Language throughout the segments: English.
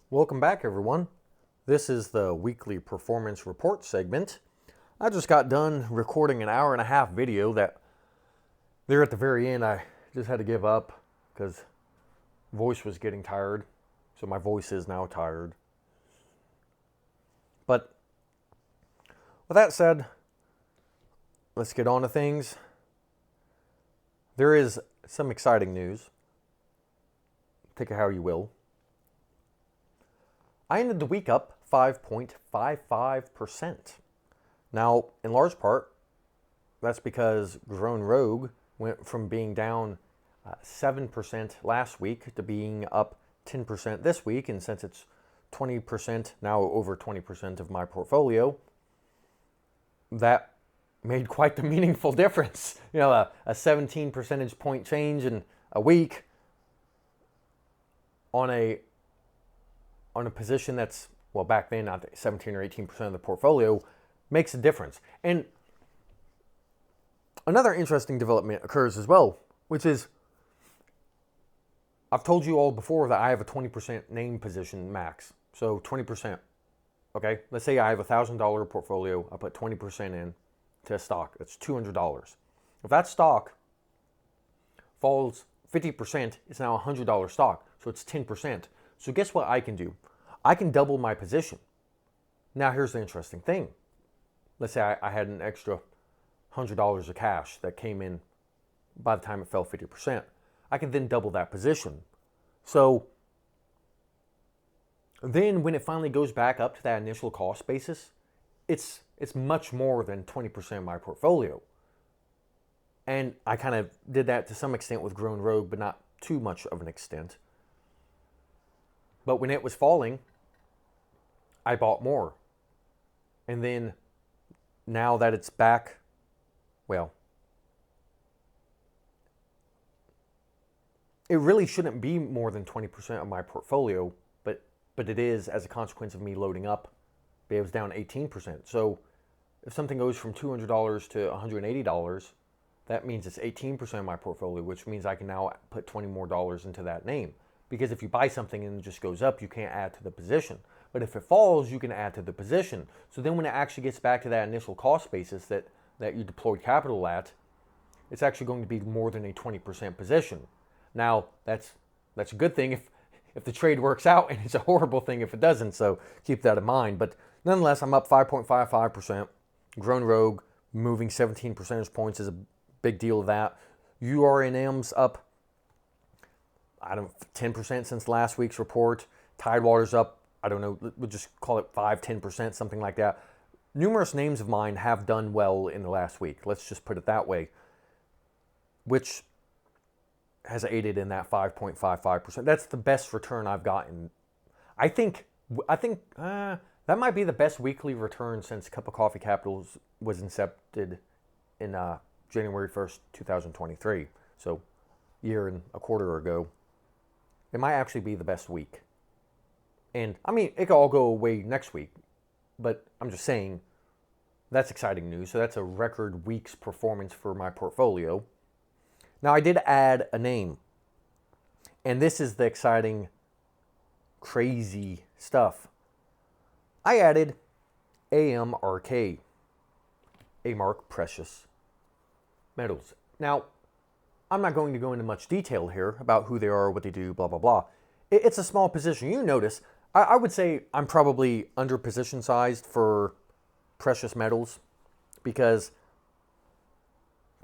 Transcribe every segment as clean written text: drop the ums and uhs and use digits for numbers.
Welcome back, everyone. This is the weekly performance report segment. I just got done recording an hour and a half video that there at the very end I just had to give up because voice was getting tired. So my voice is now tired. But with that said, let's get on to things. There is some exciting news. Take it how you will. I ended the week up 5.55%. Now, in large part, that's because Grown Rogue went from being down 7% last week to being up 10% this week. And since it's 20%, now over 20% of my portfolio, that made quite the meaningful difference. You know, a 17 percentage point change in a week on a position that's, well, back then, I think 17 or 18% of the portfolio makes a difference. And another interesting development occurs as well, which is, I've told you all before that I have a 20% name position max. So 20%, okay? Let's say I have a $1,000 portfolio. I put 20% in to a stock. That's $200. If that stock falls 50%, it's now a $100 stock. So it's 10%. So guess what I can do? I can double my position. Now here's the interesting thing. Let's say I had an extra $100 of cash that came in by the time it fell 50%. I can then double that position. So then when it finally goes back up to that initial cost basis, it's much more than 20% of my portfolio. And I kind of did that to some extent with Grown Rogue, but not too much of an extent. But when it was falling, I bought more. And then now that it's back, well, it really shouldn't be more than 20% of my portfolio, but it is as a consequence of me loading up. It was down 18%. So if something goes from $200 to $180, that means it's 18% of my portfolio, which means I can now put $20 more into that name. Because if you buy something and it just goes up, you can't add to the position. But if it falls, you can add to the position. So then when it actually gets back to that initial cost basis that you deployed capital at, it's actually going to be more than a 20% position. Now, that's a good thing if the trade works out, and it's a horrible thing if it doesn't. So keep that in mind. But nonetheless, I'm up 5.55%. Grown Rogue moving 17 percentage points is a big deal of that. URNM's up 10% since last week's report. Tidewater's up, I don't know, we'll just call it 5-10%, something like that. Numerous names of mine have done well in the last week. Let's just put it that way, which has aided in that 5.55%. That's the best return I've gotten. I think that might be the best weekly return since Cup of Coffee Capitals was incepted in January 1st, 2023. So a year and a quarter ago. It might actually be the best week. And I mean, it could all go away next week, but I'm just saying that's exciting news. So that's a record week's performance for my portfolio. Now I did add a name, and this is the exciting, crazy stuff. I added AMRK, A-Mark Precious Metals. Now, I'm not going to go into much detail here about who they are, what they do, blah, blah, blah. It's a small position. You notice, I would say I'm probably under position sized for precious metals because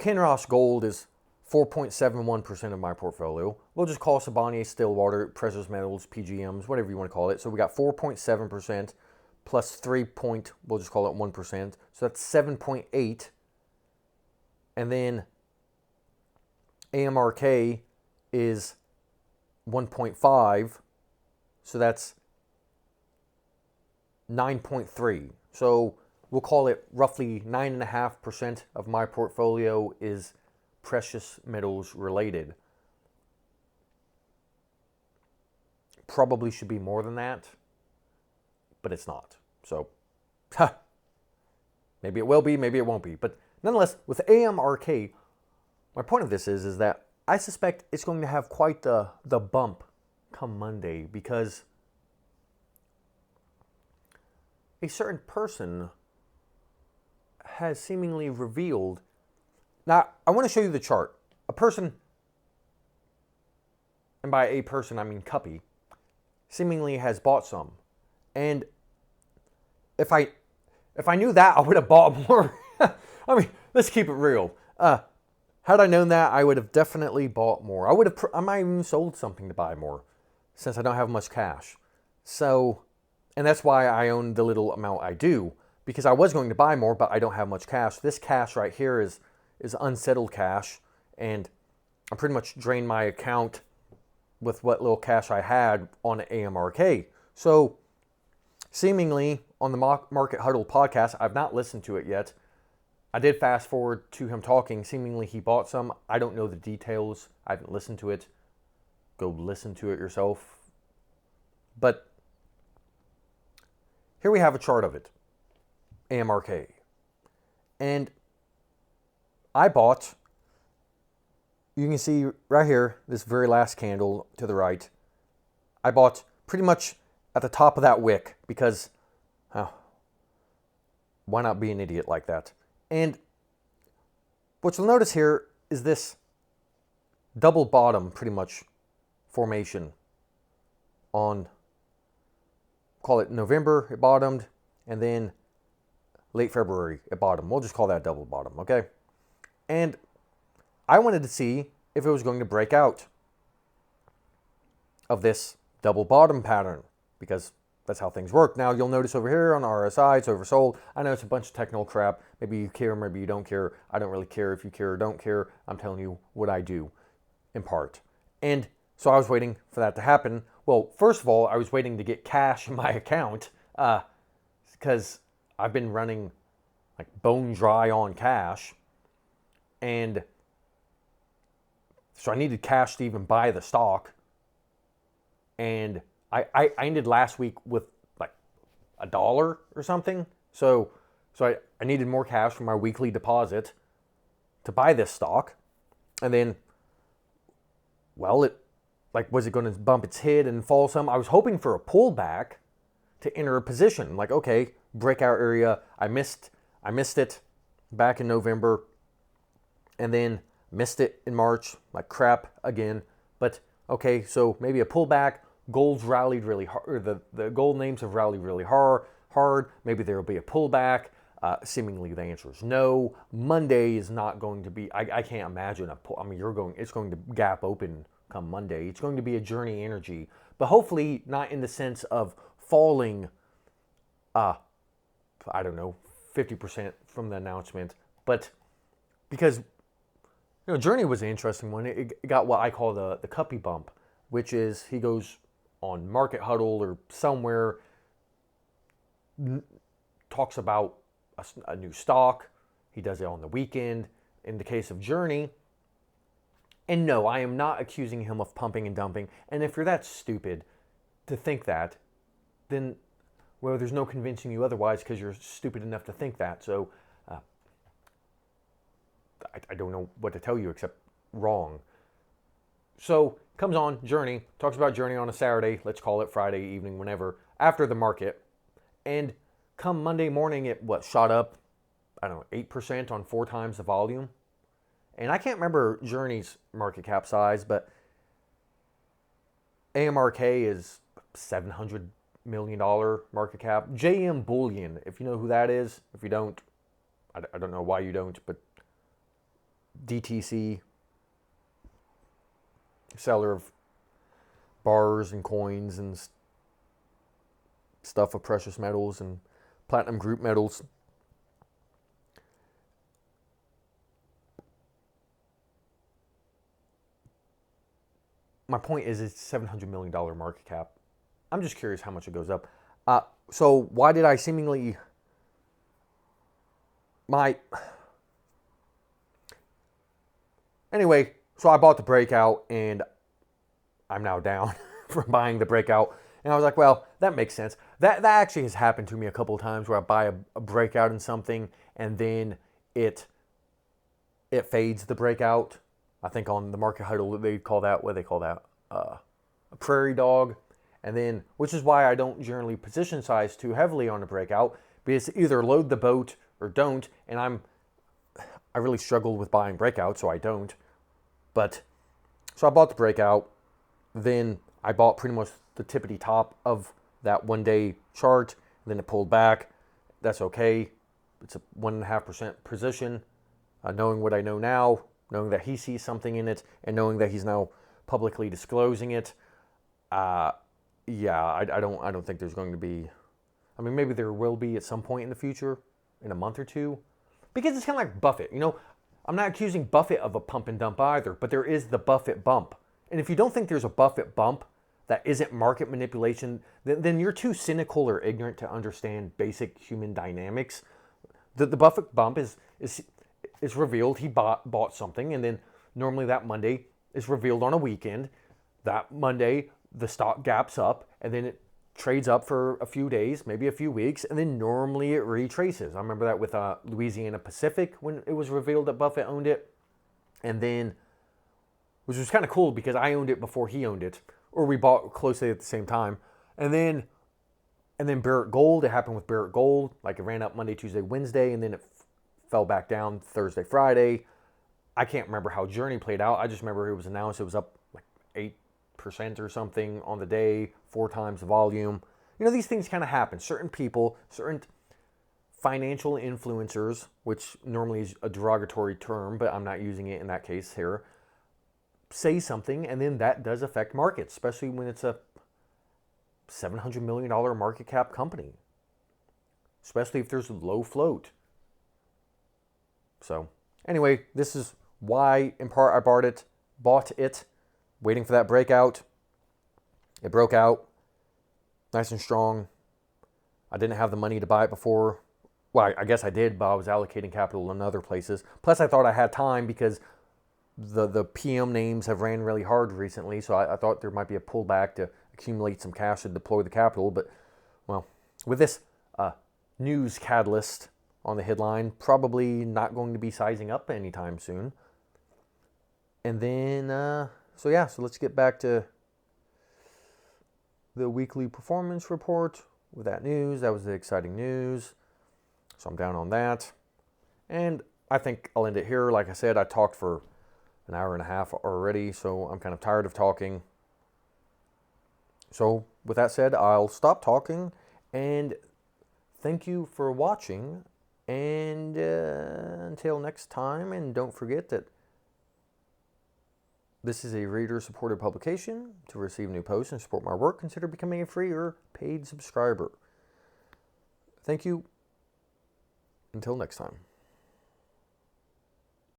Kinross Gold is 4.71% of my portfolio. We'll just call Sibanye, Stillwater, precious metals, PGMs, whatever you want to call it. So we got 4.7% plus 3. We'll just call it 1%. So that's 7.8. And then AMRK is 1.5, so that's 9.3. So we'll call it roughly 9.5% of my portfolio is precious metals related. Probably should be more than that, but it's not. So, maybe it will be, maybe it won't be. But nonetheless, with AMRK, my point of this is that I suspect it's going to have quite the bump come Monday because a certain person has seemingly revealed. Now, I want to show you the chart. A person, and by a person I mean Cuppy, seemingly has bought some. And if I knew that, I would have bought more. I mean, let's keep it real. Had I known that, I would have definitely bought more. I might even sold something to buy more, since I don't have much cash. So, and that's why I own the little amount I do, because I was going to buy more, but I don't have much cash. This cash right here is unsettled cash, and I pretty much drained my account with what little cash I had on AMRK. So, seemingly on the Market Huddle podcast, I've not listened to it yet. I did fast forward to him talking. Seemingly he bought some. I don't know the details. I haven't listened to it. Go listen to it yourself. But here we have a chart of it. AMRK. And I bought, you can see right here, this very last candle to the right. I bought pretty much at the top of that wick because, why not be an idiot like that? And what you'll notice here is this double bottom, pretty much, formation on, call it November, it bottomed, and then late February, it bottomed. We'll just call that double bottom, okay? And I wanted to see if it was going to break out of this double bottom pattern, because that's how things work. Now, you'll notice over here on RSI, it's oversold. I know it's a bunch of technical crap. Maybe you care, maybe you don't care. I don't really care if you care or don't care. I'm telling you what I do, in part. And so I was waiting for that to happen. Well, first of all, I was waiting to get cash in my account because I've been running like bone dry on cash. And so I needed cash to even buy the stock. And I ended last week with like $1 or something. So I needed more cash for my weekly deposit to buy this stock. And then, well, was it going to bump its head and fall some? I was hoping for a pullback to enter a position. Like, okay, breakout area. I missed it back in November. And then missed it in March, like crap again. But okay, so maybe a pullback. Gold's rallied really hard, or the gold names have rallied really hard. Maybe there will be a pullback. Seemingly the answer is no. Monday is not going to be, I can't imagine it's going to gap open come Monday. It's going to be a journey energy, but hopefully not in the sense of falling, I don't know, 50% from the announcement, but because, Journey was an interesting one. It got what I call the Cuppy bump, which is he goes on Market Huddle or somewhere, talks about a new stock. He does it on the weekend. In the case of Journey, and no, I am not accusing him of pumping and dumping. And if you're that stupid to think that, then, well, there's no convincing you otherwise because you're stupid enough to think that. So I don't know what to tell you except wrong. So comes on Journey, talks about Journey on a Saturday, let's call it Friday evening, whenever, after the market. And come Monday morning, it shot up, 8% on 4 times the volume. And I can't remember Journey's market cap size, but AMRK is $700 million market cap. JM Bullion, if you know who that is. If you don't, I don't know why you don't, but DTC, seller of bars and coins and stuff of precious metals and platinum group metals. My point is it's $700 million market cap. I'm just curious how much it goes up. So why did I seemingly... Anyway, so I bought the breakout and I'm now down from buying the breakout. And I was like, well, that makes sense. That actually has happened to me a couple of times where I buy a breakout in something and then it fades the breakout. I think on the Market Huddle, they call that, a prairie dog. And then, which is why I don't generally position size too heavily on a breakout, because either load the boat or don't. And I really struggle with buying breakouts, so I don't. But so I bought the breakout. Then I bought pretty much the tippity top of that 1 day chart. Then it pulled back. That's okay. It's a 1.5% position. Knowing what I know now, knowing that he sees something in it, and knowing that he's now publicly disclosing it, yeah, I don't think there's going to be. I mean, maybe there will be at some point in the future, in a month or two, because it's kind of like Buffett. You know, I'm not accusing Buffett of a pump and dump either, but there is the Buffett bump. And if you don't think there's a Buffett bump that isn't market manipulation, then you're too cynical or ignorant to understand basic human dynamics. The Buffett bump is revealed. He bought something, and then normally that Monday is revealed on a weekend. That Monday, the stock gaps up, and then it trades up for a few days, maybe a few weeks, and then normally it retraces. I remember that with Louisiana Pacific when it was revealed that Buffett owned it. And then, which was kind of cool because I owned it before he owned it, or we bought closely at the same time. And then Barrick Gold, it happened with Barrick Gold. Like it ran up Monday, Tuesday, Wednesday, and then it fell back down Thursday, Friday. I can't remember how Journey played out. I just remember it was announced it was up like 8% or something on the day, 4 times the volume. You know, these things kind of happen. Certain people, certain financial influencers, which normally is a derogatory term, but I'm not using it in that case here, say something, and then that does affect markets, especially when it's a $700 million market cap company, especially if there's low float. So anyway, this is why in part I bought it, waiting for that breakout. It broke out nice and strong. I didn't have the money to buy it before. Well, I guess I did, but I was allocating capital in other places. Plus I thought I had time because the PM names have ran really hard recently, so I thought there might be a pullback to accumulate some cash to deploy the capital. But, well, with this news catalyst on the headline, probably not going to be sizing up anytime soon. And then, so let's get back to the weekly performance report with that news. That was the exciting news. So I'm down on that. And I think I'll end it here. Like I said, I talked for an hour and a half already, so I'm kind of tired of talking. So with that said, I'll stop talking, and thank you for watching. And until next time, and don't forget that this is a reader-supported publication. To receive new posts and support my work, consider becoming a free or paid subscriber. Thank you. Until next time.